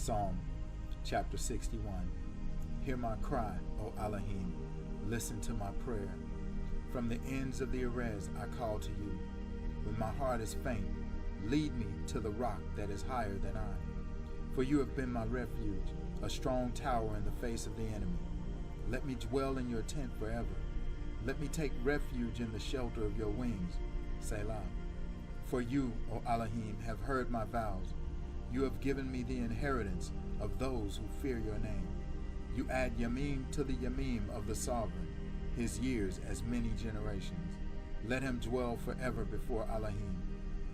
Psalm chapter 61. Hear my cry, O Elohim. Listen to my prayer. From the ends of the Erez I call to you. When my heart is faint, lead me to the rock that is higher than I. For you have been my refuge, a strong tower in the face of the enemy. Let me dwell in your tent forever. Let me take refuge in the shelter of your wings. Selah. For you, O Elohim, have heard my vows. You have given me the inheritance of those who fear your name. You add Yamim to the Yamim of the sovereign, his years as many generations. Let him dwell forever before Elohim.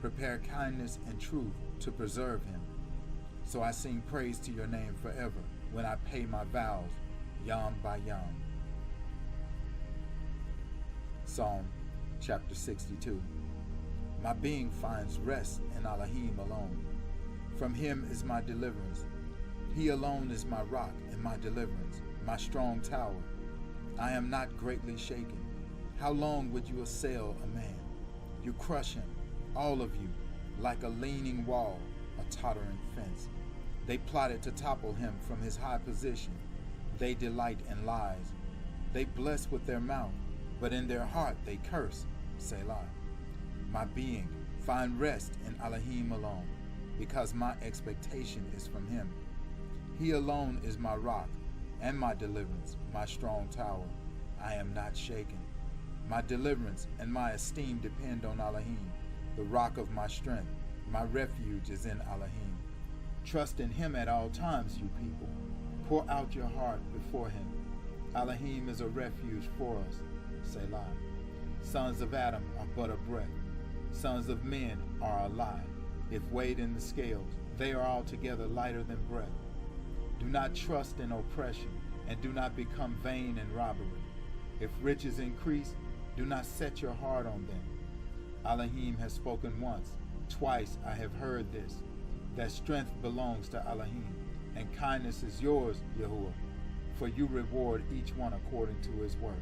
Prepare kindness and truth to preserve him. So I sing praise to your name forever when I pay my vows, yam by yam. Psalm chapter 62. My being finds rest in Elohim alone. From him is my deliverance. He alone is my rock and my deliverance, my strong tower. I am not greatly shaken. How long would you assail a man? You crush him, all of you, like a leaning wall, a tottering fence. They plotted to topple him from his high position. They delight in lies. They bless with their mouth, but in their heart they curse. Selah. My being, find rest in Elohim alone, because my expectation is from him. He alone is my rock and my deliverance, my strong tower. I am not shaken. My deliverance and my esteem depend on Elohim, the rock of my strength. My refuge is in Elohim. Trust in him at all times, you people. Pour out your heart before him. Elohim is a refuge for us. Selah. Sons of Adam are but a breath. Sons of men are a lie. If weighed in the scales, they are altogether lighter than breath. Do not trust in oppression, and do not become vain in robbery. If riches increase, do not set your heart on them. Elohim has spoken once, twice I have heard this, that strength belongs to Elohim, and kindness is yours, Yahuwah, for you reward each one according to his work.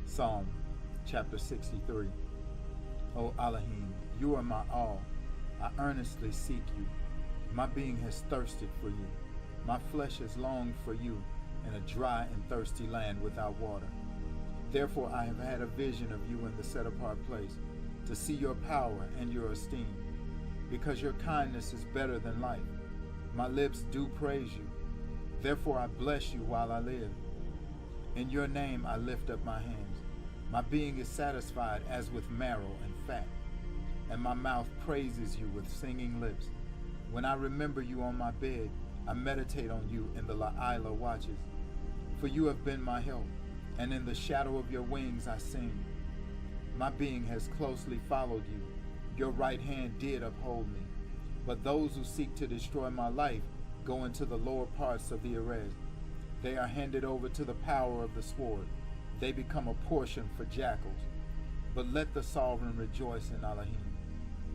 Psalm chapter 63. O Elohim, you are my all. I earnestly seek you. My being has thirsted for you. My flesh has longed for you in a dry and thirsty land without water. Therefore I have had a vision of you in the set-apart place, to see your power and your esteem, because your kindness is better than life. My lips do praise you. Therefore I bless you while I live. In your name I lift up my hands. My being is satisfied as with marrow and fat, and my mouth praises you with singing lips. When I remember you on my bed, I meditate on you in the La'ila watches. For you have been my help, and in the shadow of your wings I sing. My being has closely followed you. Your right hand did uphold me. But those who seek to destroy my life go into the lower parts of the Erez. They are handed over to the power of the sword. They become a portion for jackals. But let the sovereign rejoice in Elohim.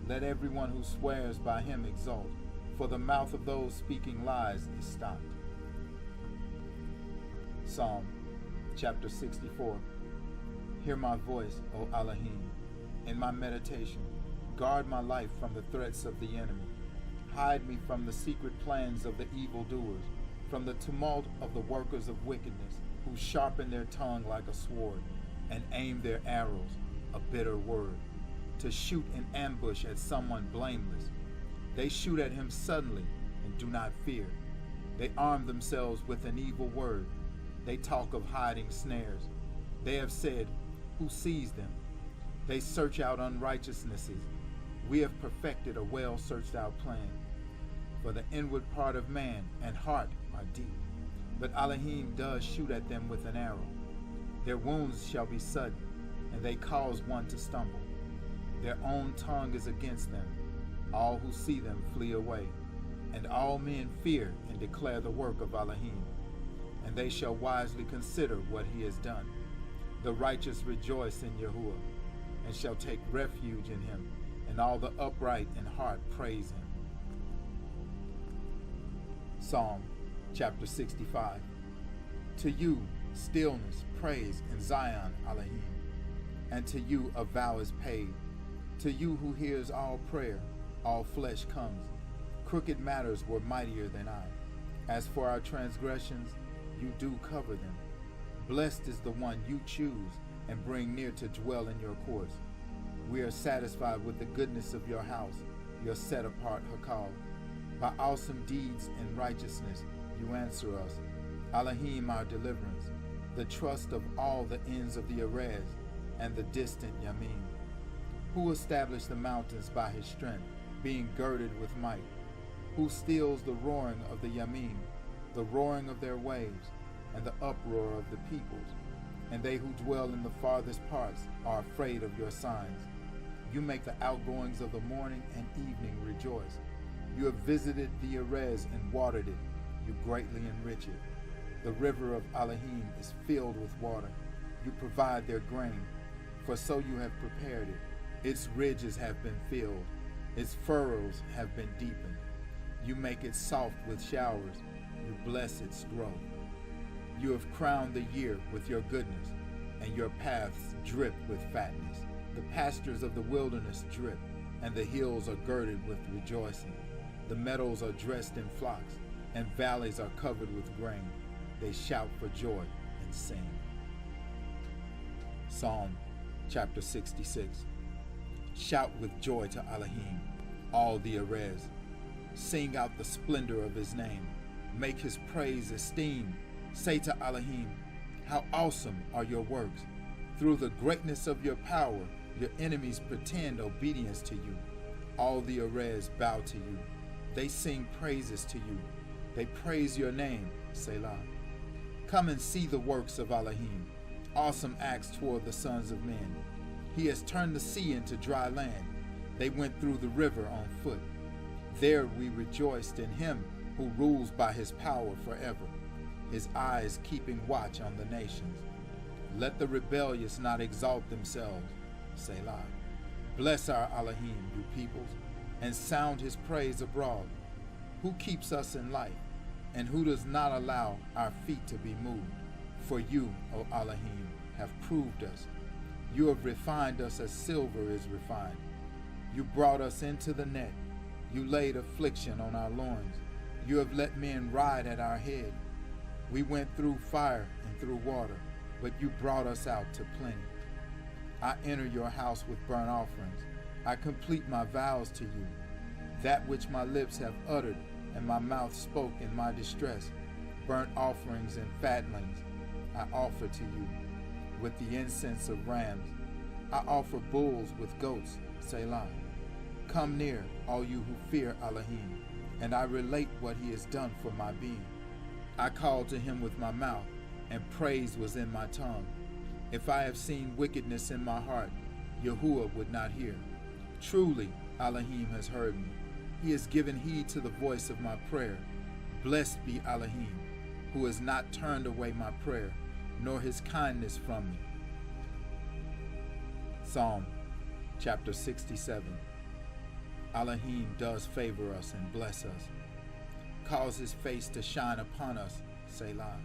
Let everyone who swears by him exult, for the mouth of those speaking lies is stopped. Psalm chapter 64. Hear my voice, O Elohim, in my meditation. Guard my life from the threats of the enemy. Hide me from the secret plans of the evildoers, from the tumult of the workers of wickedness, who sharpen their tongue like a sword, and aim their arrows, a bitter word, to shoot in ambush at someone blameless. They shoot at him suddenly and do not fear. They arm themselves with an evil word. They talk of hiding snares. They have said, who sees them? They search out unrighteousnesses. We have perfected a well-searched-out plan. For the inward part of man and heart are deep. But Elohim does shoot at them with an arrow. Their wounds shall be sudden, and they cause one to stumble. Their own tongue is against them. All who see them flee away. And all men fear and declare the work of Elohim. And they shall wisely consider what he has done. The righteous rejoice in Yahuwah, and shall take refuge in him, and all the upright in heart praise him. Psalm chapter 65. To you, stillness, praise, in Zion, Elohim. And to you a vow is paid. To you who hears all prayer, all flesh comes. crooked matters were mightier than I. As for our transgressions, you do cover them. Blessed is the one you choose and bring near to dwell in your courts. We are satisfied with the goodness of your house, your set-apart Hakal. By awesome deeds and righteousness you answer us. Elohim, our deliverance, the trust of all the ends of the Erez and the distant Yamim. Who established the mountains by his strength, being girded with might? Who stills the roaring of the Yamim, the roaring of their waves, and the uproar of the peoples? And they who dwell in the farthest parts are afraid of your signs. You make the outgoings of the morning and evening rejoice. You have visited the Erez and watered it. You greatly enrich it. The river of Elohim is filled with water. You provide their grain, for so you have prepared it. Its ridges have been filled. Its furrows have been deepened. You make it soft with showers. You bless its growth. You have crowned the year with your goodness, and your paths drip with fatness. The pastures of the wilderness drip, and the hills are girded with rejoicing. The meadows are dressed in flocks, and valleys are covered with grain. They shout for joy and sing. Psalm chapter 66. Shout with joy to Elohim, all the Erez. Sing out the splendor of his name. Make his praise esteemed. Say to Elohim, how awesome are your works. Through the greatness of your power, your enemies pretend obedience to you. All the Erez bow to you. They sing praises to you. They praise your name, Selah. Come and see the works of Elohim, awesome acts toward the sons of men. He has turned the sea into dry land. They went through the river on foot. There we rejoiced in him who rules by his power forever, his eyes keeping watch on the nations. Let the rebellious not exalt themselves, Selah. Bless our Elohim, you peoples, and sound his praise abroad. Who keeps us in life, and who does not allow our feet to be moved? For you, O Elohim, have proved us. You have refined us as silver is refined. You brought us into the net. You laid affliction on our loins. You have let men ride at our head. We went through fire and through water, but you brought us out to plenty. I enter your house with burnt offerings. I complete my vows to you. That which my lips have uttered and my mouth spoke in my distress, burnt offerings and fatlings, I offer to you. With the incense of rams, I offer bulls with goats, Selah. Come near, all you who fear Elohim, and I relate what he has done for my being. I called to him with my mouth, and praise was in my tongue. If I have seen wickedness in my heart, Yahuwah would not hear. Truly, Elohim has heard me. He has given heed to the voice of my prayer. Blessed be Elohim, who has not turned away my prayer, nor his kindness from me. Psalm chapter 67. Elohim does favor us and bless us. Cause his face to shine upon us, Selah.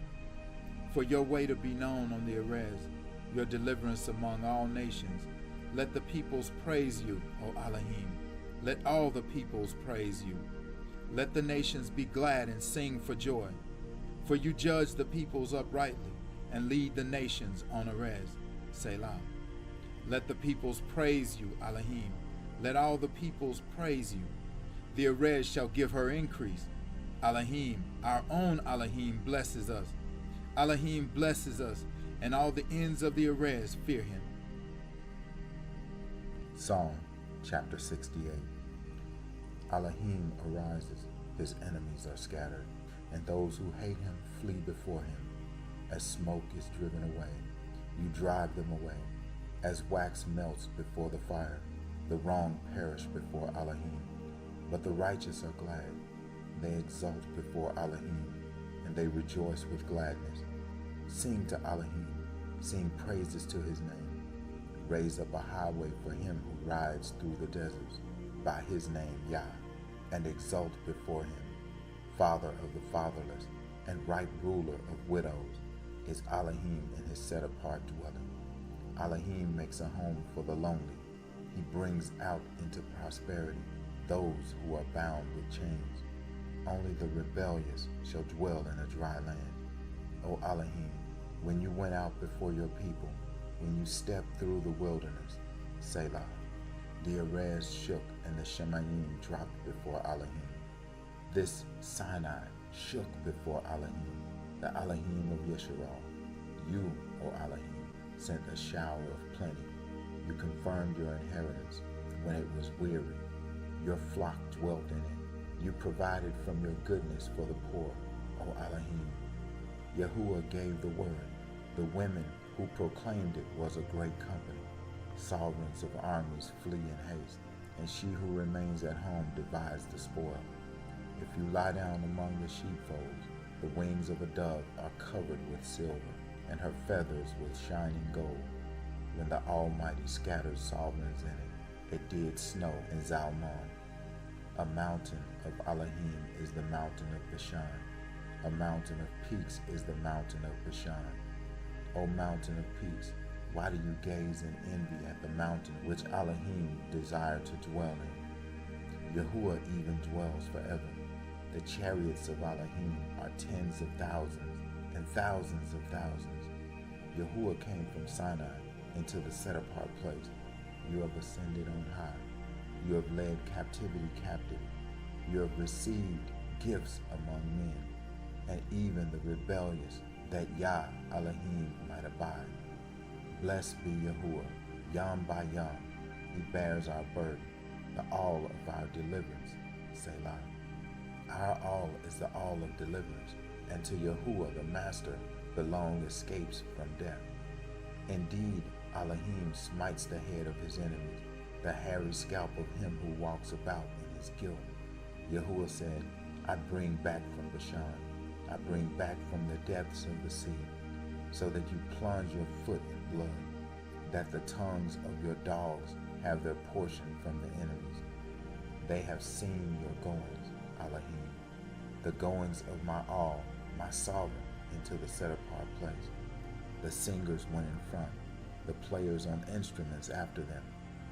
For your way to be known on the Erez, your deliverance among all nations. Let the peoples praise you, O Elohim. Let all the peoples praise you. Let the nations be glad and sing for joy. For you judge the peoples uprightly and lead the nations on Erez, Selah. Let the peoples praise you, Elohim. Let all the peoples praise you. The Erez shall give her increase. Elohim, our own Elohim, blesses us. Elohim blesses us, and all the ends of the Erez fear him. Psalm chapter 68. Elohim arises, his enemies are scattered, and those who hate him flee before him. As smoke is driven away, you drive them away. As wax melts before the fire, the wrong perish before Elohim. But the righteous are glad. They exult before Elohim, and they rejoice with gladness. Sing to Elohim, sing praises to his name. Raise up a highway for him who rides through the deserts, by his name Yah, and exult before him. Father of the fatherless, and right ruler of widows, is Elohim in his set-apart dwelling. Elohim makes a home for the lonely. He brings out into prosperity those who are bound with chains. Only the rebellious shall dwell in a dry land. O Elohim, when you went out before your people, when you stepped through the wilderness, Selah. The Erez shook and the Shemayim dropped before Elohim. This Sinai shook before Elohim, the Elohim of Yeshurun. You, O Elohim, sent a shower of plenty. You confirmed your inheritance when it was weary. Your flock dwelt in it. You provided from your goodness for the poor, O Elohim. Yahuwah gave the word. The women who proclaimed it was a great company. Sovereigns of armies flee in haste, and she who remains at home divides the spoil. If you lie down among the sheepfolds, the wings of a dove are covered with silver, and her feathers with shining gold. When the Almighty scattered sovereigns in it, it did snow in Zalmon. A mountain of Elohim is the mountain of Bashan. A mountain of peaks is the mountain of Bashan. O mountain of peaks, why do you gaze in envy at the mountain which Elohim desired to dwell in? Yahuwah even dwells forever. The chariots of Elohim are tens of thousands and thousands of thousands. Yahuwah came from Sinai into the set-apart place. You have ascended on high. You have led captivity captive. You have received gifts among men, and even the rebellious, that Yah Elohim might abide. Blessed be Yahuwah, Yom by Yom. He bears our burden, the all of our deliverance, Selah. Our all is the all of deliverance, and to Yahuwah the Master belong escapes from death. Indeed, Elohim smites the head of his enemies, the hairy scalp of him who walks about in his guilt. Yahuwah said, I bring back from Bashan, I bring back from the depths of the sea, so that you plunge your foot in blood, that the tongues of your dogs have their portion from the enemies. They have seen your goings, Elohim, the goings of my all, my sovereign, into the set-apart place. The singers went in front, the players on instruments after them.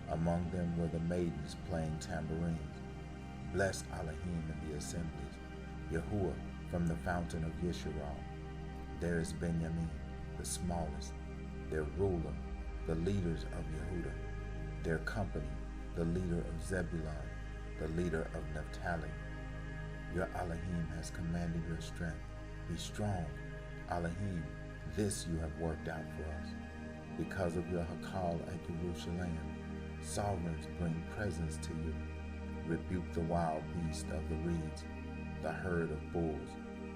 Among them were the maidens playing tambourines. Bless Elohim in the assemblies, Yahuwah from the fountain of Yeshurun. There is Benjamin, the smallest, their ruler, the leaders of Yehudah, their company, the leader of Zebulun, the leader of Naphtali. Your Elohim has commanded your strength. Be strong, Elohim, this you have worked out for us. Because of your Hakal at Jerusalem, sovereigns bring presents to you. Rebuke the wild beast of the reeds, the herd of bulls,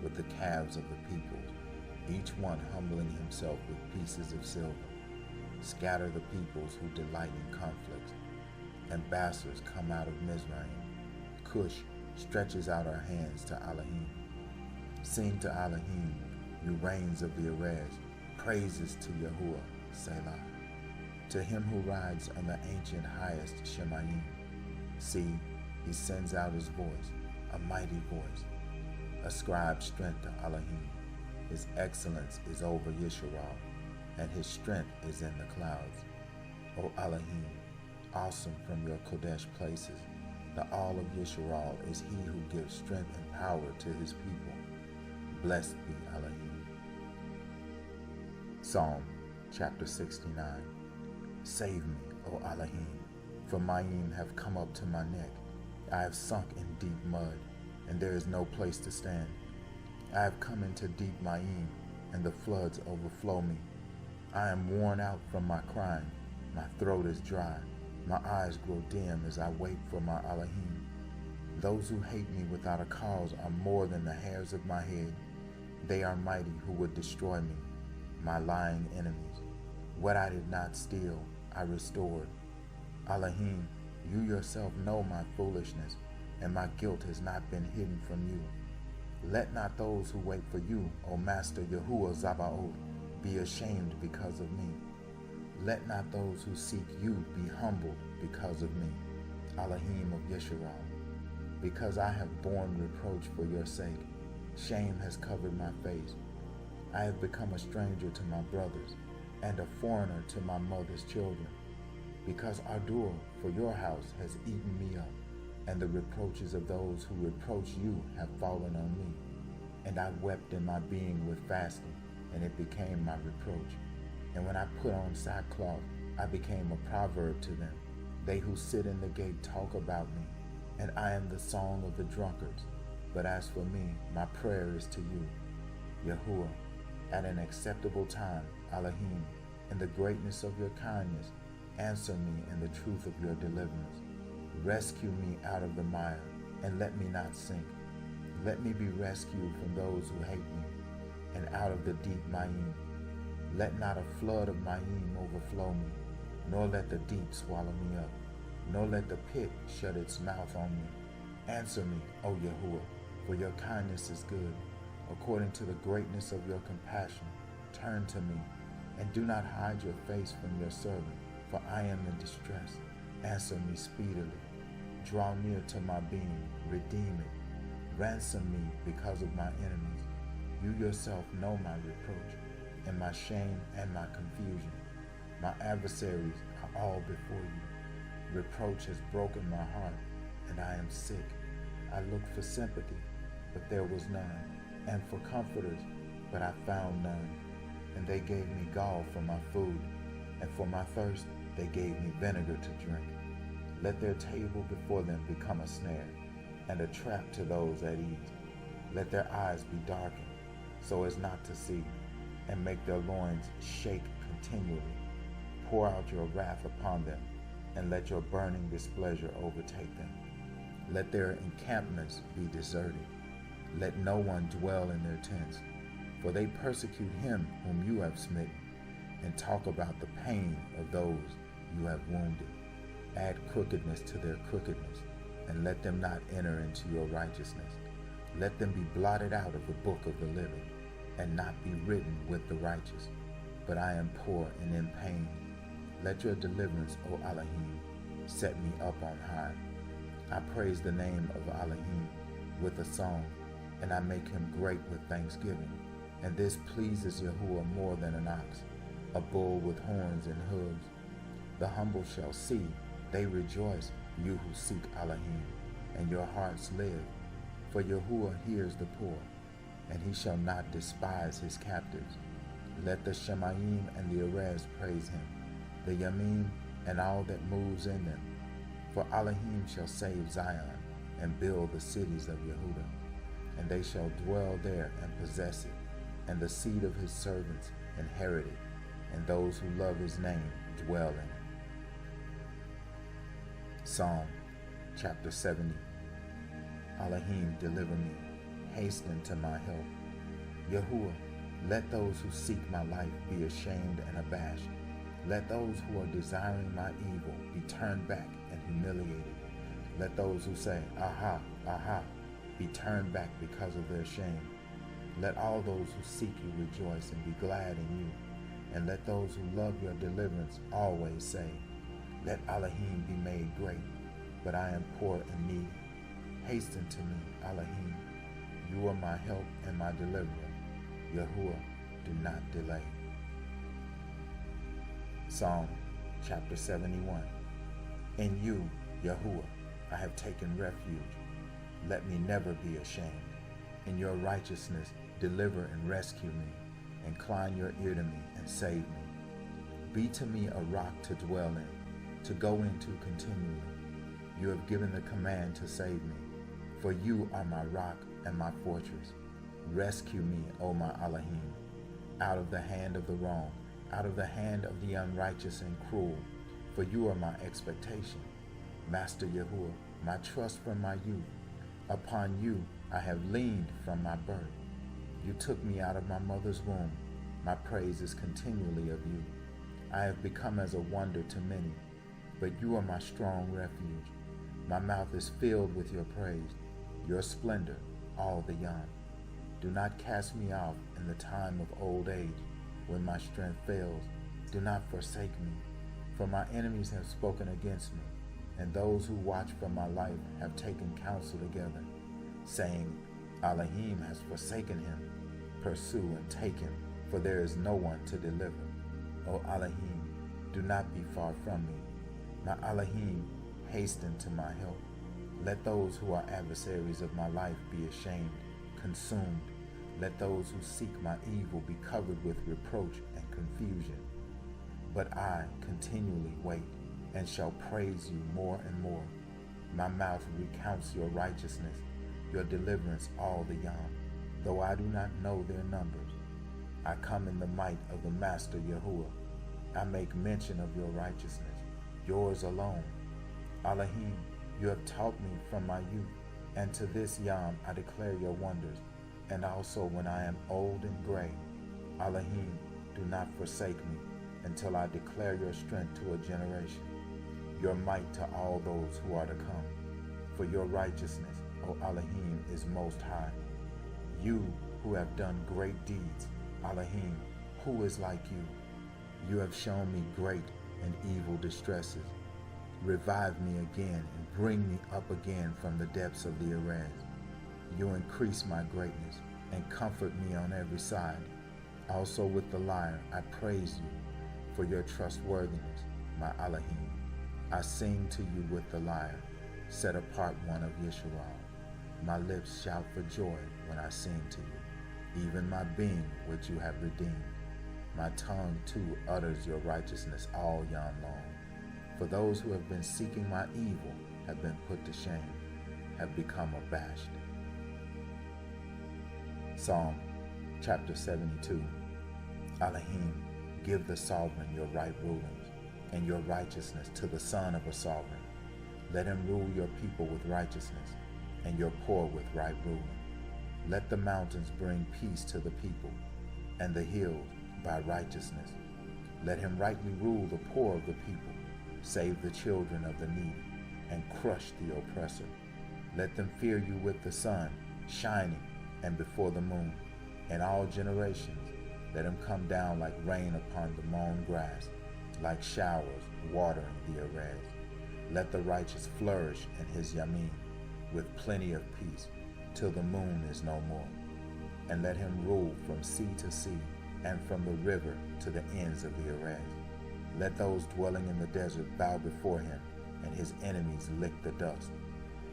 with the calves of the peoples, each one humbling himself with pieces of silver. Scatter the peoples who delight in conflicts. Ambassadors come out of Mizraim. Cush stretches out her hands to Elohim. Sing to Elohim, you reigns of the Erez, praises to Yahuwah, Selah. To him who rides on the ancient highest Shemayim. See, he sends out his voice, a mighty voice. Ascribe strength to Elohim. His excellence is over Yeshurun, and his strength is in the clouds. O Elohim, awesome from your Kodesh places, the all of Yeshurun is he who gives strength and power to his people. Blessed be Elohim. Psalm chapter 69. Save me, O Elohim, for mine have come up to my neck. I have sunk in deep mud, and there is no place to stand. I have come into deep Ma'im, and the floods overflow me. I am worn out from my crying. My throat is dry. My eyes grow dim as I wait for my Elohim. Those who hate me without a cause are more than the hairs of my head. They are mighty who would destroy me, my lying enemies. What I did not steal, I restored. Elohim, you yourself know my foolishness, and my guilt has not been hidden from you. Let not those who wait for you, O Master Yahuwah Zabaoth, be ashamed because of me. Let not those who seek you be humbled because of me, Elohim of Yeshurun. Because I have borne reproach for your sake, shame has covered my face. I have become a stranger to my brothers, and a foreigner to my mother's children. Because Adur for your house has eaten me up, and the reproaches of those who reproach you have fallen on me. And I wept in my being with fasting, and it became my reproach. And when I put on sackcloth, I became a proverb to them. They who sit in the gate talk about me, and I am the song of the drunkards. But as for me, my prayer is to you, Yahuwah, at an acceptable time, Elohim, in the greatness of your kindness, answer me in the truth of your deliverance. Rescue me out of the mire, and let me not sink. Let me be rescued from those who hate me, and out of the deep Mayim. Let not a flood of Mayim overflow me, nor let the deep swallow me up, nor let the pit shut its mouth on me. Answer me, O Yahuwah, for your kindness is good. According to the greatness of your compassion, turn to me, and do not hide your face from your servant, for I am in distress. Answer me speedily. Draw near to my being, redeem it. Ransom me because of my enemies. You yourself know my reproach, and my shame and my confusion. My adversaries are all before you. Reproach has broken my heart, and I am sick. I looked for sympathy, but there was none, and for comforters, but I found none. And they gave me gall for my food, and for my thirst they gave me vinegar to drink. Let their table before them become a snare, and a trap to those at ease. Let their eyes be darkened, so as not to see, and make their loins shake continually. Pour out your wrath upon them, and let your burning displeasure overtake them. Let their encampments be deserted. Let no one dwell in their tents, for they persecute him whom you have smitten, and talk about the pain of those you have wounded. Add crookedness to their crookedness, and let them not enter into your righteousness. Let them be blotted out of the book of the living, and not be written with the righteous. But I am poor and in pain. Let your deliverance, O Elohim, set me up on high. I praise the name of Elohim with a song, and I make him great with thanksgiving. And this pleases Yahuwah more than an ox, a bull with horns and hooves. The humble shall see, they rejoice, you who seek Elohim, and your hearts live. For Yahuwah hears the poor, and he shall not despise his captives. Let the Shemayim and the Erez praise him, the Yamim and all that moves in them. For Elohim shall save Zion, and build the cities of Yehuda, and they shall dwell there and possess it, and the seed of his servants inherit it, and those who love his name dwell in it. Psalm chapter 70. Elohim, deliver me, hasten to my help. Yahuwah, let those who seek my life be ashamed and abashed. Let those who are desiring my evil be turned back and humiliated. Let those who say, Aha, aha, be turned back because of their shame. Let all those who seek you rejoice and be glad in you. And let those who love your deliverance always say, Let Elohim be made great, but I am poor and needy. Hasten to me, Elohim. You are my help and my deliverer. Yahuwah, do not delay. Psalm chapter 71. In you, Yahuwah, I have taken refuge. Let me never be ashamed. In your righteousness, deliver and rescue me. Incline your ear to me and save me. Be to me a rock to dwell in, to go into continually. You have given the command to save me, for you are my rock and my fortress. Rescue me, O my Elohim, out of the hand of the wrong, out of the hand of the unrighteous and cruel, for you are my expectation. Master Yahuwah, my trust from my youth. Upon you I have leaned from my birth. You took me out of my mother's womb. My praise is continually of you. I have become as a wonder to many, but you are my strong refuge. My mouth is filled with your praise, your splendor, all the young. Do not cast me off in the time of old age, when my strength fails. Do not forsake me, for my enemies have spoken against me, and those who watch for my life have taken counsel together, saying, Elohim has forsaken him. Pursue and take him, for there is no one to deliver. O Elohim, do not be far from me. My Elohim, hasten to my help. Let those who are adversaries of my life be ashamed, consumed. Let those who seek my evil be covered with reproach and confusion. But I continually wait, and shall praise you more and more. My mouth recounts your righteousness, your deliverance all the yom, though I do not know their numbers. I come in the might of the Master Yahuwah. I make mention of your righteousness, yours alone. Elohim, you have taught me from my youth, and to this yom I declare your wonders, and also when I am old and gray. Elohim, do not forsake me until I declare your strength to a generation, your might to all those who are to come. For your righteousness, O Elohim, is most high. You who have done great deeds, Elohim, who is like you? You have shown me great and evil distresses. Revive me again and bring me up again from the depths of the Erez. You increase my greatness and comfort me on every side. Also with the lyre I praise you for your trustworthiness, my Elohim. I sing to you with the lyre, set apart one of Yisrael. My lips shout for joy when I sing to you, even my being which you have redeemed. My tongue too utters your righteousness all yom long. For those who have been seeking my evil have been put to shame, have become abashed. Psalm chapter 72. Elohim, give the sovereign your right rulings, and your righteousness to the son of a sovereign. Let him rule your people with righteousness, and your poor with right ruling. Let the mountains bring peace to the people, and the hills by righteousness. Let him rightly rule the poor of the people, save the children of the needy, and crush the oppressor. Let them fear you with the sun, shining, and before the moon. In all generations, let him come down like rain upon the mown grass, like showers watering the Erez. Let the righteous flourish in his yamin, with plenty of peace, till the moon is no more. And let him rule from sea to sea, and from the river to the ends of the Erez. Let those dwelling in the desert bow before him, and his enemies lick the dust.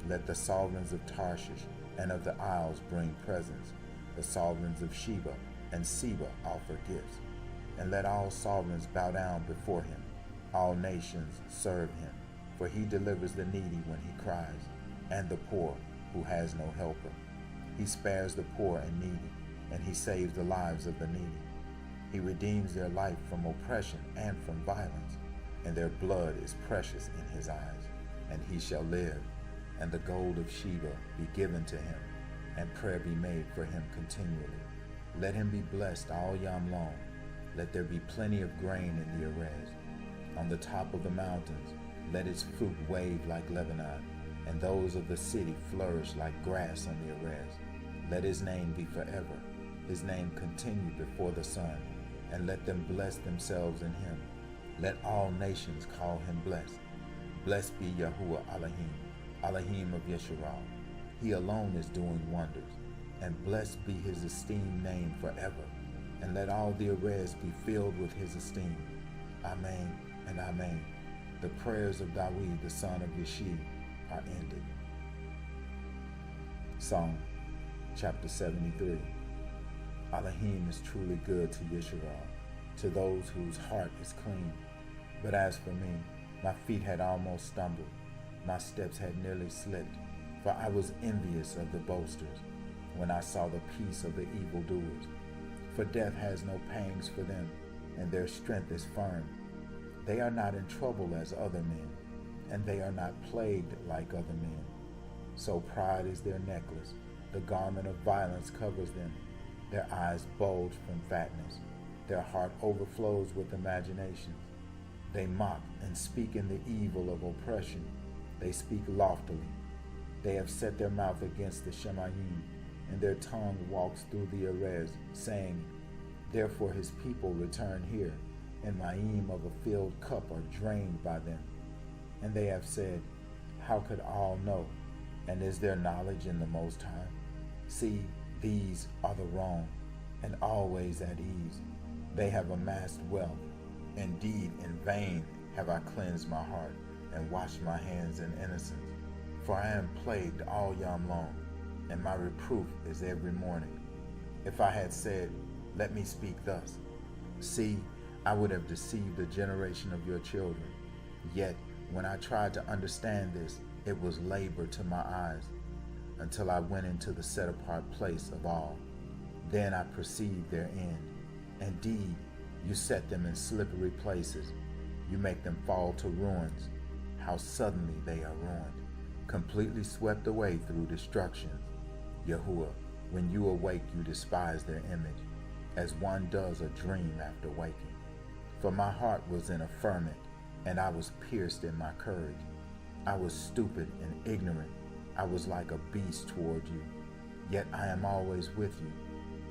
Let the sovereigns of Tarshish and of the isles bring presents. The sovereigns of Sheba and Seba offer gifts. And let all sovereigns bow down before him. All nations serve him. For he delivers the needy when he cries, and the poor who has no helper. He spares the poor and needy, and he saves the lives of the needy. He redeems their life from oppression and from violence, and their blood is precious in his eyes. And he shall live, and the gold of Sheba be given to him, and prayer be made for him continually. Let him be blessed all yom long. Let there be plenty of grain in the Erez. On the top of the mountains, let its fruit wave like Lebanon, and those of the city flourish like grass on the Erez. Let his name be forever, his name continue before the sun, and let them bless themselves in him. Let all nations call him blessed. Blessed be Yahuwah Elohim, Elohim of Yisrael. He alone is doing wonders, and blessed be his esteemed name forever. And let all the Erez be filled with his esteem. Amen and Amen. The prayers of Dawid, the son of Yeshua, are ended. Psalm chapter 73. Elohim is truly good to Yisrael, to those whose heart is clean. But as for me, my feet had almost stumbled, my steps had nearly slipped, for I was envious of the boasters when I saw the peace of the evildoers. For death has no pangs for them, and their strength is firm. They are not in trouble as other men, and they are not plagued like other men. So pride is their necklace, the garment of violence covers them. Their eyes bulge from fatness, their heart overflows with imaginations. They mock and speak in the evil of oppression. They speak loftily. They have set their mouth against the Shemayim, and their tongue walks through the Erez, saying, Therefore his people return here, and Ma'im of a filled cup are drained by them. And they have said, How could all know? And is there knowledge in the Most High? See, these are the wrong, and always at ease. They have amassed wealth. Indeed, in vain have I cleansed my heart, and washed my hands in innocence. For I am plagued all yom long, and my reproof is every morning. If I had said, let me speak thus, see, I would have deceived the generation of your children. Yet, when I tried to understand this, it was labor to my eyes, until I went into the set-apart place of all. Then I perceived their end. Indeed, you set them in slippery places. You make them fall to ruins. How suddenly they are ruined, completely swept away through destruction. Yahuwah, when you awake, you despise their image, as one does a dream after waking. For my heart was in a ferment, and I was pierced in my courage. I was stupid and ignorant. I was like a beast toward you. Yet I am always with you.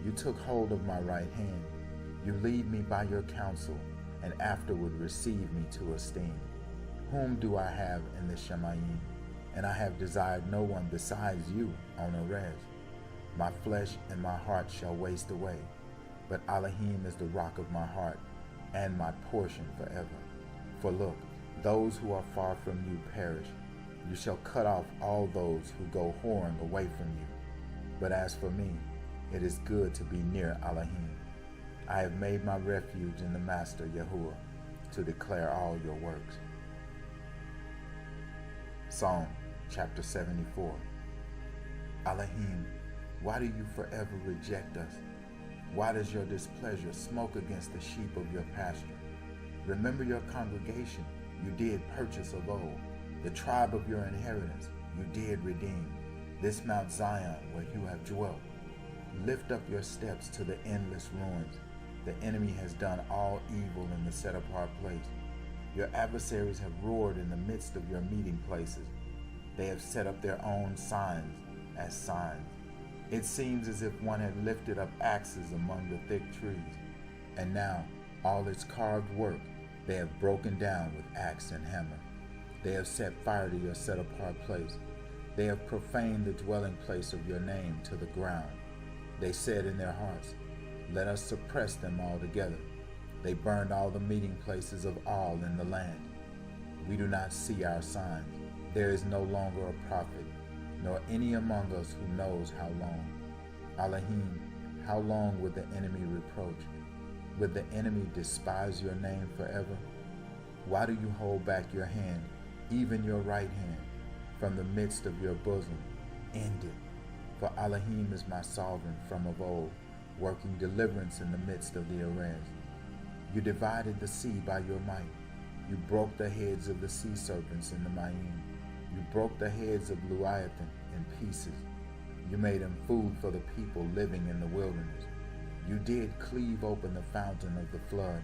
You took hold of my right hand. You lead me by your counsel, and afterward receive me to esteem. Whom do I have in the Shemayim? And I have desired no one besides you on Erez. My flesh and my heart shall waste away, but Elohim is the rock of my heart, and my portion forever. For look, those who are far from you perish. You shall cut off all those who go whoring away from you. But as for me, it is good to be near Elohim. I have made my refuge in the Master Yahuwah, to declare all your works. Psalm chapter 74. Elohim, why do you forever reject us? Why does your displeasure smoke against the sheep of your pasture? Remember your congregation you did purchase of old, the tribe of your inheritance you did redeem, this Mount Zion where you have dwelt. Lift up your steps to the endless ruins. The enemy has done all evil in the set-apart place. Your adversaries have roared in the midst of your meeting places. They have set up their own signs as signs. It seems as if one had lifted up axes among the thick trees, and now all its carved work they have broken down with axe and hammer. They have set fire to your set-apart place. They have profaned the dwelling place of your name to the ground. They said in their hearts, let us suppress them altogether. They burned all the meeting places of all in the land. We do not see our signs. There is no longer a prophet, nor any among us who knows how long. Elohim, how long would the enemy reproach? Would the enemy despise your name forever? Why do you hold back your hand, even your right hand, from the midst of your bosom? End it. For Elohim is my sovereign from of old, working deliverance in the midst of the Erez. You divided the sea by your might. You broke the heads of the sea serpents in the Mayim. You broke the heads of Leviathan in pieces. You made him food for the people living in the wilderness. You did cleave open the fountain of the flood.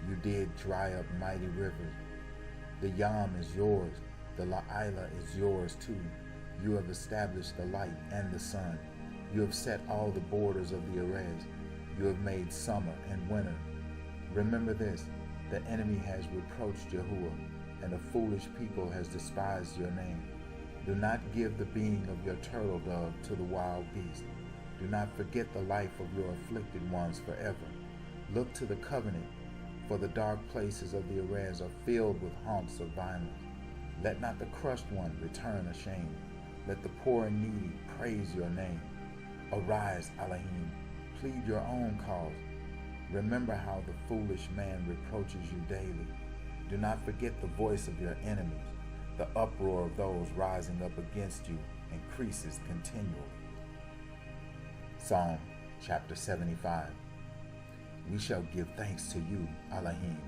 You did dry up mighty rivers. The Yam is yours. The La'ila is yours too. You have established the light and the sun. You have set all the borders of the Erez. You have made summer and winter. Remember this, the enemy has reproached Yahuwah, and a foolish people has despised your name. Do not give the being of your turtle dove to the wild beast. Do not forget the life of your afflicted ones forever. Look to the covenant, for the dark places of the Erez are filled with haunts of violence. Let not the crushed one return ashamed. Let the poor and needy praise your name. Arise, Elohim, plead your own cause. Remember how the foolish man reproaches you daily. Do not forget the voice of your enemies. The uproar of those rising up against you increases continually. Psalm chapter 75. We shall give thanks to you, Elohim.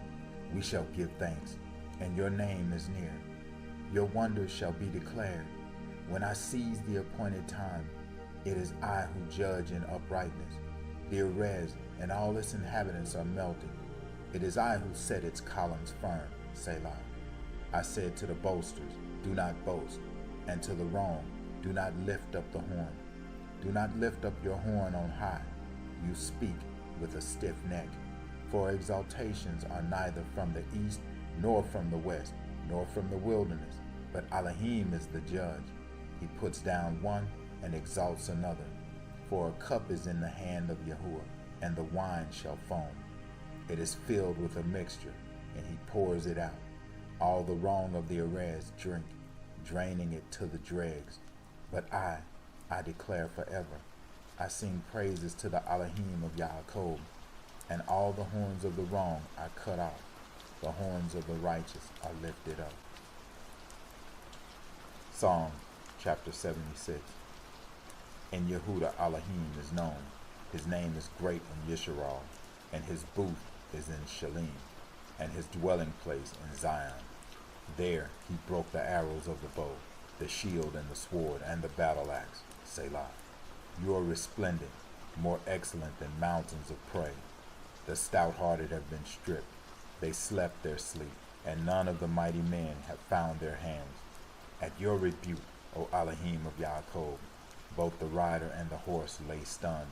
We shall give thanks, and your name is near. Your wonders shall be declared. When I seize the appointed time, it is I who judge in uprightness. The Erez and all its inhabitants are melted. It is I who set its columns firm, Selah. I said to the boasters, do not boast, and to the wrong, do not lift up the horn. Do not lift up your horn on high. You speak with a stiff neck. For exaltations are neither from the east, nor from the west, nor from the wilderness, but Elohim is the judge. He puts down one and exalts another. For a cup is in the hand of Yahuwah, and the wine shall foam. It is filled with a mixture, and he pours it out. All the wrong of the Erez drink. draining it to the dregs. But I declare forever. I sing praises to the Elohim of Yaakov, and all the horns of the wrong are cut off. The horns of the righteous are lifted up. Psalm chapter 76. In Yehuda Elohim is known. His name is great in Yisrael, and his booth is in Shalim, and his dwelling place in Zion. There he broke the arrows of the bow, the shield and the sword, and the battle axe. Selah. You are resplendent, more excellent than mountains of prey. The stout-hearted have been stripped. They slept their sleep, and none of the mighty men have found their hands. At your rebuke, O Elohim of Yaakov, both the rider and the horse lay stunned.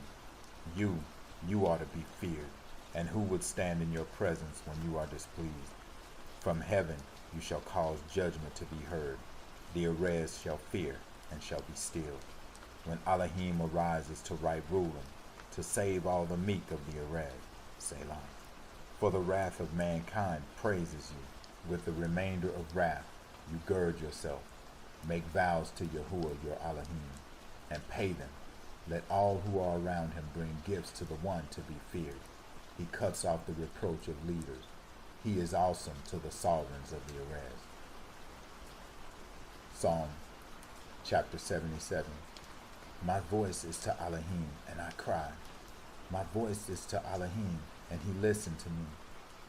You are to be feared, and who would stand in your presence when you are displeased? From heaven you shall cause judgment to be heard. The Erez shall fear and shall be still. When Elohim arises to right ruling, to save all the meek of the Erez, Selah. For the wrath of mankind praises you. With the remainder of wrath you gird yourself. Make vows to Yahuwah your Elohim, and pay them. Let all who are around him bring gifts to the one to be feared. He cuts off the reproach of leaders. He is awesome to the sovereigns of the Erez. Psalm chapter 77. My voice is to Elohim, and I cry. My voice is to Elohim, and he listened to me.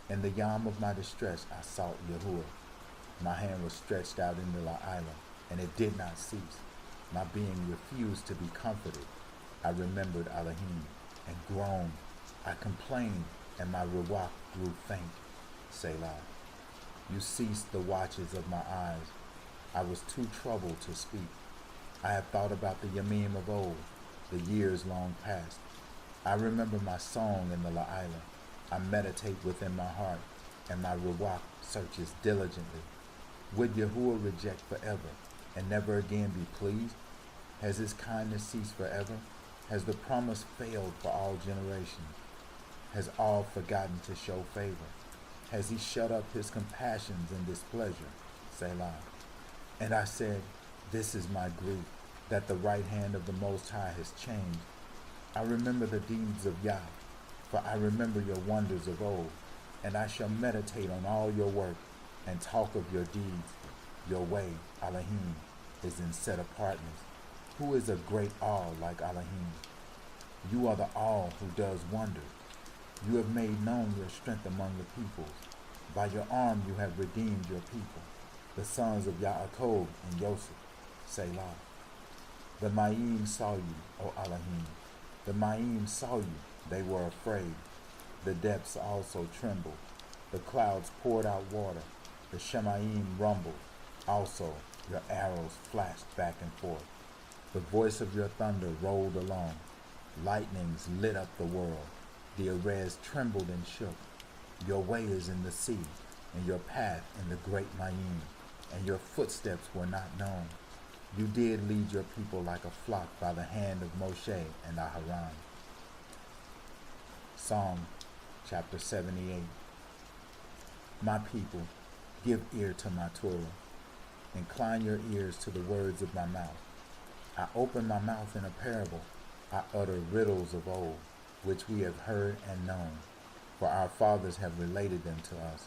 In the yam of my distress I sought Yahuwah. My hand was stretched out in the La'ila, and it did not cease. My being refused to be comforted. I remembered Elohim, and groaned. I complained, and my ruach grew faint. Selah. You ceased the watches of my eyes. I was too troubled to speak. I have thought about the Yamim of old, the years long past. I remember my song in the La'ila. I meditate within my heart, and my ruach searches diligently. Would Yahuwah reject forever, and never again be pleased? Has his kindness ceased forever? Has the promise failed for all generations? Has all forgotten to show favor? Has he shut up his compassions in displeasure? Selah. And I said, this is my grief, that the right hand of the Most High has changed. I remember the deeds of Yah, for I remember your wonders of old, and I shall meditate on all your work and talk of your deeds. Your way, Elohim, is in set apartness. Who is a great all like Elohim? You are the all who does wonders. You have made known your strength among the peoples. By your arm you have redeemed your people, the sons of Yaakov and Yosef. Selah. The Ma'im saw you, O Elohim. The Ma'im saw you. They were afraid. The depths also trembled. The clouds poured out water. The Shemaim rumbled. Also your arrows flashed back and forth. The voice of your thunder rolled along. Lightnings lit up the world. The Erez trembled and shook. Your way is in the sea, and your path in the great Ma'im, and your footsteps were not known. You did lead your people like a flock by the hand of Moshe and Aharon. Psalm chapter 78. My people, give ear to my Torah. Incline your ears to the words of my mouth. I open my mouth in a parable. I utter riddles of old, which we have heard and known, for our fathers have related them to us.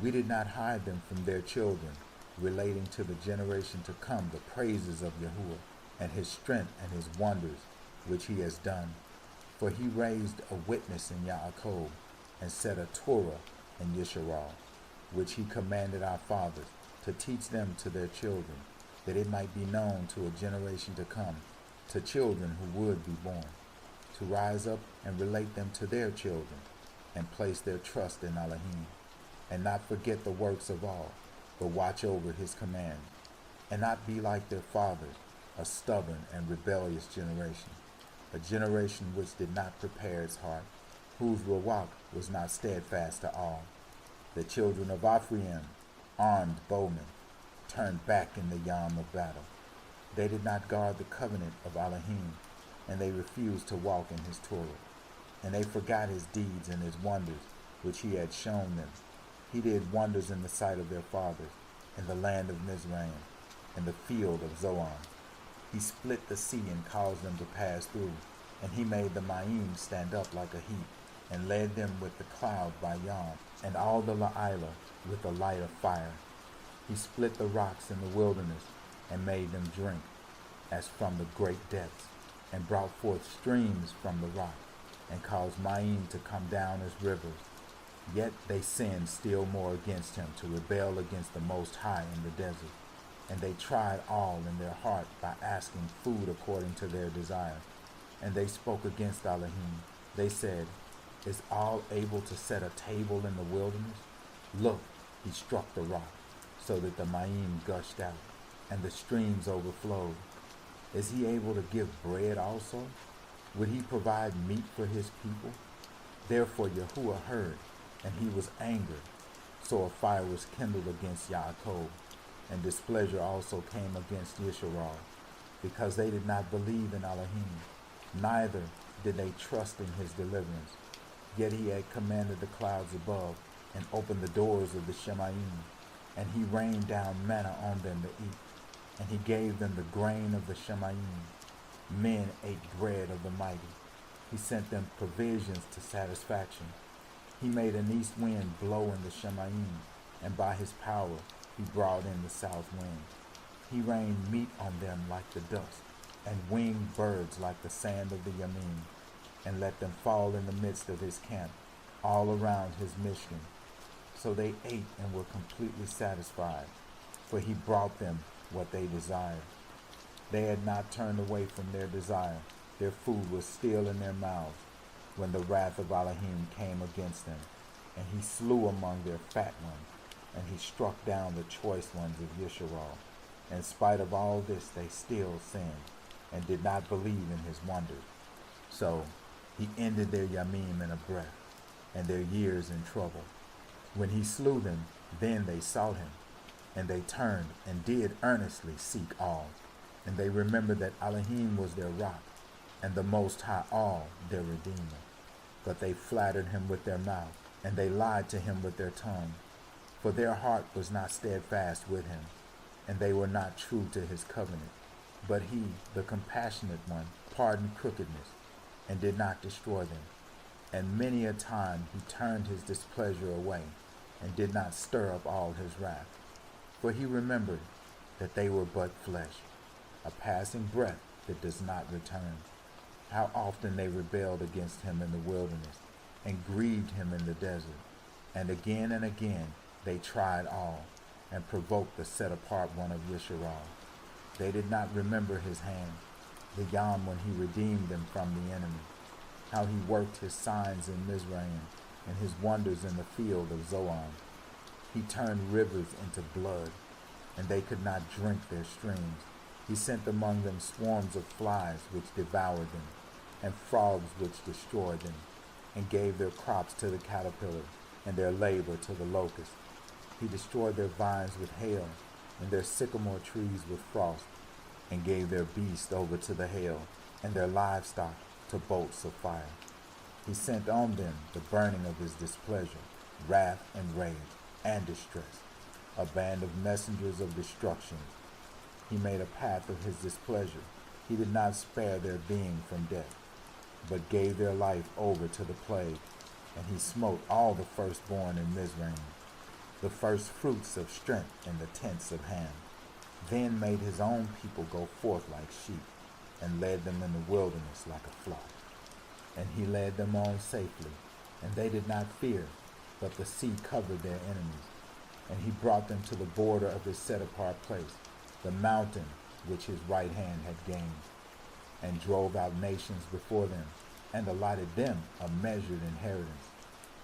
We did not hide them from their children, relating to the generation to come the praises of Yahuwah, and his strength and his wonders, which he has done. For he raised a witness in Yaakov, and set a Torah in Yisrael, which he commanded our fathers, to teach them to their children, that it might be known to a generation to come, to children who would be born, to rise up and relate them to their children, and place their trust in Elohim, and not forget the works of all, but watch over his command, and not be like their fathers, a stubborn and rebellious generation, a generation which did not prepare its heart, whose ruach was not steadfast to all. The children of Ephraim, armed bowmen, turned back in the yam of battle. They did not guard the covenant of Elohim, and they refused to walk in his Torah. And they forgot his deeds and his wonders, which he had shown them. He did wonders in the sight of their fathers, in the land of Mizraim. in the field of Zoan. He split the sea and caused them to pass through, and he made the Maim stand up like a heap, and led them with the cloud by Yam, and all the La'ila with the light of fire. He split the rocks in the wilderness, and made them drink, as from the great depths, and brought forth streams from the rock, and caused Maim to come down as rivers. Yet they sinned still more against him, to rebel against the Most High in the desert. And they tried all in their heart by asking food according to their desire. And they spoke against Elohim. They said, "Is all able to set a table in the wilderness?" Look, he struck the rock, so that the Maim gushed out, and the streams overflowed. Is he able to give bread also? Would he provide meat for his people? Therefore Yahuwah heard, and he was angered. So a fire was kindled against Yaakov, and displeasure also came against Yisrael, because they did not believe in Elohim, neither did they trust in his deliverance. Yet he had commanded the clouds above, and opened the doors of the Shemayim, and he rained down manna on them to eat, and he gave them the grain of the Shemayim. Men ate bread of the mighty. He sent them provisions to satisfaction. He made an east wind blow in the Shemayim, and by his power he brought in the south wind. He rained meat on them like the dust, and winged birds like the sand of the Yamim, and let them fall in the midst of his camp, all around his Mishkan. So they ate and were completely satisfied, for he brought them what they desired. They had not turned away from their desire. Their food was still in their mouths, when the wrath of Elohim came against them, and he slew among their fat ones, and he struck down the choice ones of Yisrael. In spite of all this, they still sinned, and did not believe in his wonders. So he ended their Yamim in a breath, and their years in trouble. When he slew them, then they sought him, and they turned and did earnestly seek all. And they remembered that Elohim was their rock, and the Most High all their Redeemer. But they flattered him with their mouth, and they lied to him with their tongue. For their heart was not steadfast with him, and they were not true to his covenant. But he, the compassionate one, pardoned crookedness, and did not destroy them. And many a time he turned his displeasure away, and did not stir up all his wrath. For he remembered that they were but flesh, a passing breath that does not return. How often they rebelled against him in the wilderness, and grieved him in the desert. And again they tried all, and provoked the set-apart one of Yisrael. They did not remember his hand, the Yam when he redeemed them from the enemy, how he worked his signs in Mizraim, and his wonders in the field of Zoan. He turned rivers into blood, and they could not drink their streams. He sent among them swarms of flies which devoured them, and frogs which destroyed them, and gave their crops to the caterpillar, and their labor to the locust. He destroyed their vines with hail, and their sycamore trees with frost, and gave their beasts over to the hail, and their livestock to bolts of fire. He sent on them the burning of his displeasure, wrath and rage, and distress, a band of messengers of destruction. He made a path of his displeasure. He did not spare their being from death, but gave their life over to the plague, and he smote all the firstborn in Mizraim, the first fruits of strength in the tents of Ham. Then made his own people go forth like sheep, and led them in the wilderness like a flock. And he led them on safely, and they did not fear, but the sea covered their enemies. And he brought them to the border of his set-apart place, the mountain which his right hand had gained, and drove out nations before them, and allotted them a measured inheritance,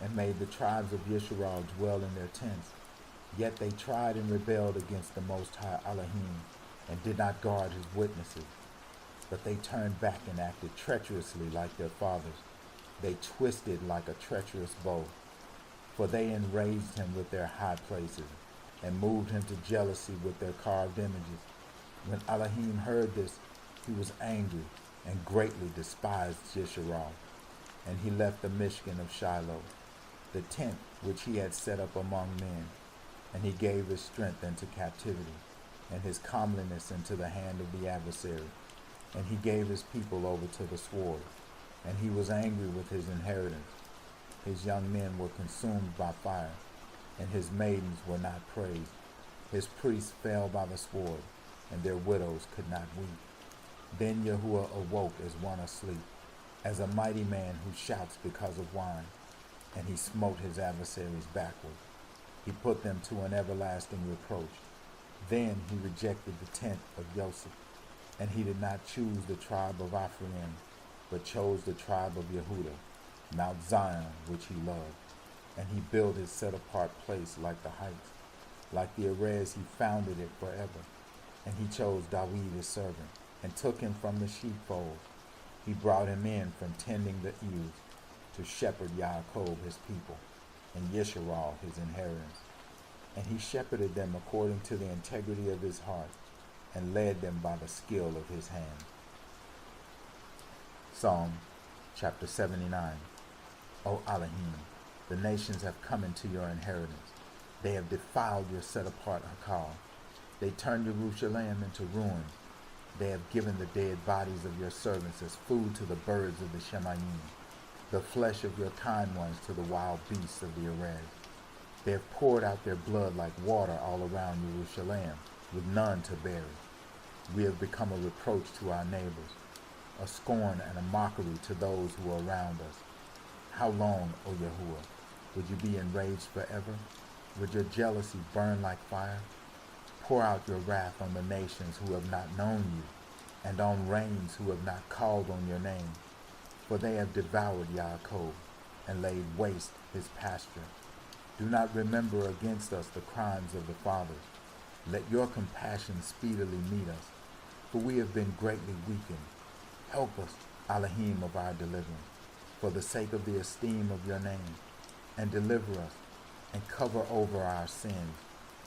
and made the tribes of Yisrael dwell in their tents. Yet they tried and rebelled against the Most High Elohim, and did not guard his witnesses. But they turned back and acted treacherously like their fathers. They twisted like a treacherous bow. For they enraged him with their high places, and moved him to jealousy with their carved images. When Elohim heard this, he was angry, and greatly despised Yisrael. And he left the Mishkan of Shiloh, the tent which he had set up among men, and he gave his strength into captivity. and his comeliness into the hand of the adversary. And he gave his people over to the sword, and he was angry with his inheritance. His young men were consumed by fire, and his maidens were not praised. His priests fell by the sword, and their widows could not weep. Then Yahuwah awoke as one asleep, as a mighty man who shouts because of wine, and he smote his adversaries backward. He put them to an everlasting reproach. Then he rejected the tent of Joseph, and he did not choose the tribe of Ephraim, but chose the tribe of Yehudah, Mount Zion, which he loved. And he built his set-apart place like the heights. Like the Erez, he founded it forever. And he chose David his servant, and took him from the sheepfold. He brought him in from tending the ewes, to shepherd Yaakov his people, and Yisharal his inheritance. And he shepherded them according to the integrity of his heart, and led them by the skill of his hand. Psalm chapter 79. O Elohim, the nations have come into your inheritance. They have defiled your set-apart Hakal. They turned Jerusalem into ruin. They have given the dead bodies of your servants as food to the birds of the Shemayim, the flesh of your kind ones to the wild beasts of the Erez. They have poured out their blood like water all around Jerusalem, with none to bury. We have become a reproach to our neighbors, a scorn and a mockery to those who are around us. How long, O Yahuwah, would you be enraged forever? Would your jealousy burn like fire? Pour out your wrath on the nations who have not known you, and on reigns who have not called on your name. For they have devoured Yaakov, and laid waste his pasture. Do not remember against us the crimes of the fathers. Let your compassion speedily meet us, for we have been greatly weakened. Help us, Elohim of our deliverance, for the sake of the esteem of your name, and deliver us, and cover over our sins,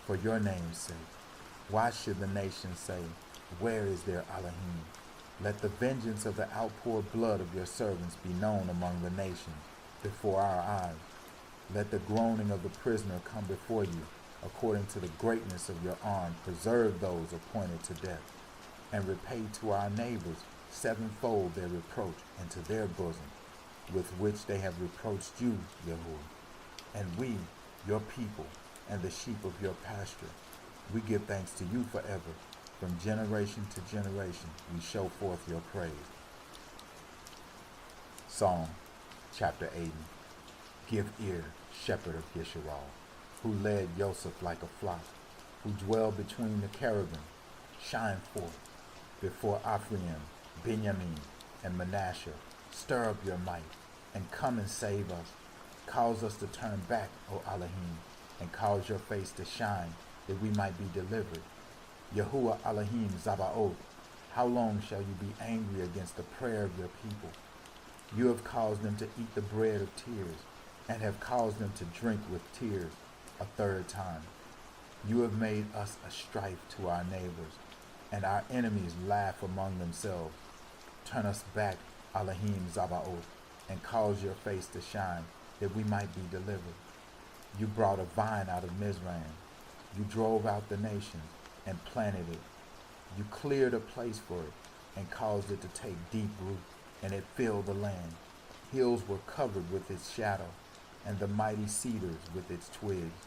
for your name's sake. Why should the nations say, where is their Elohim? Let the vengeance of the outpoured blood of your servants be known among the nations, before our eyes. Let the groaning of the prisoner come before you, according to the greatness of your arm. Preserve those appointed to death, and repay to our neighbors sevenfold their reproach into their bosom, with which they have reproached you, Yahuwah. And we, your people, and the sheep of your pasture, we give thanks to you forever. From generation to generation, we show forth your praise. Psalm chapter 80. Give ear, shepherd of Yisharal, who led Joseph like a flock, who dwelled between the cherubim. Shine forth before Ephraim, Benjamin, and Manasseh. Stir up your might, and come and save us. Cause us to turn back, O Elohim, and cause your face to shine, that we might be delivered. Yahuwah Elohim Zabaoth, how long shall you be angry against the prayer of your people? You have caused them to eat the bread of tears, and have caused them to drink with tears a third time. You have made us a strife to our neighbors, and our enemies laugh among themselves. Turn us back, Elohim Zabaoth, and cause your face to shine, that we might be delivered. You brought a vine out of Mizraim. You drove out the nations and planted it. You cleared a place for it and caused it to take deep root, and it filled the land. Hills were covered with its shadow, and the mighty cedars with its twigs.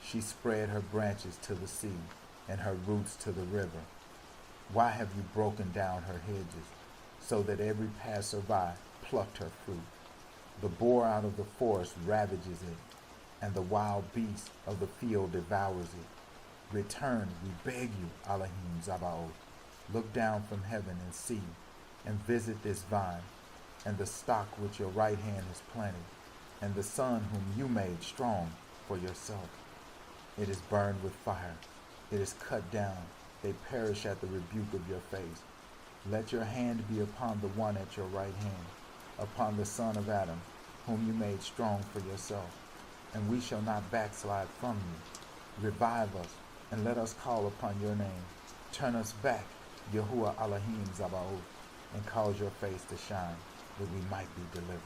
She spread her branches to the sea, and her roots to the river. Why have you broken down her hedges, so that every passerby plucked her fruit? The boar out of the forest ravages it, and the wild beast of the field devours it. Return, we beg you, Elohim Zabaoth. Look down from heaven and see, and visit this vine, and the stock which your right hand has planted, and the son whom you made strong for yourself. It is burned with fire. It is cut down. They perish at the rebuke of your face. Let your hand be upon the one at your right hand, upon the son of Adam, whom you made strong for yourself, and we shall not backslide from you. Revive us, and let us call upon your name. Turn us back, Yahuwah Elohim Zabaoth, and cause your face to shine, that we might be delivered.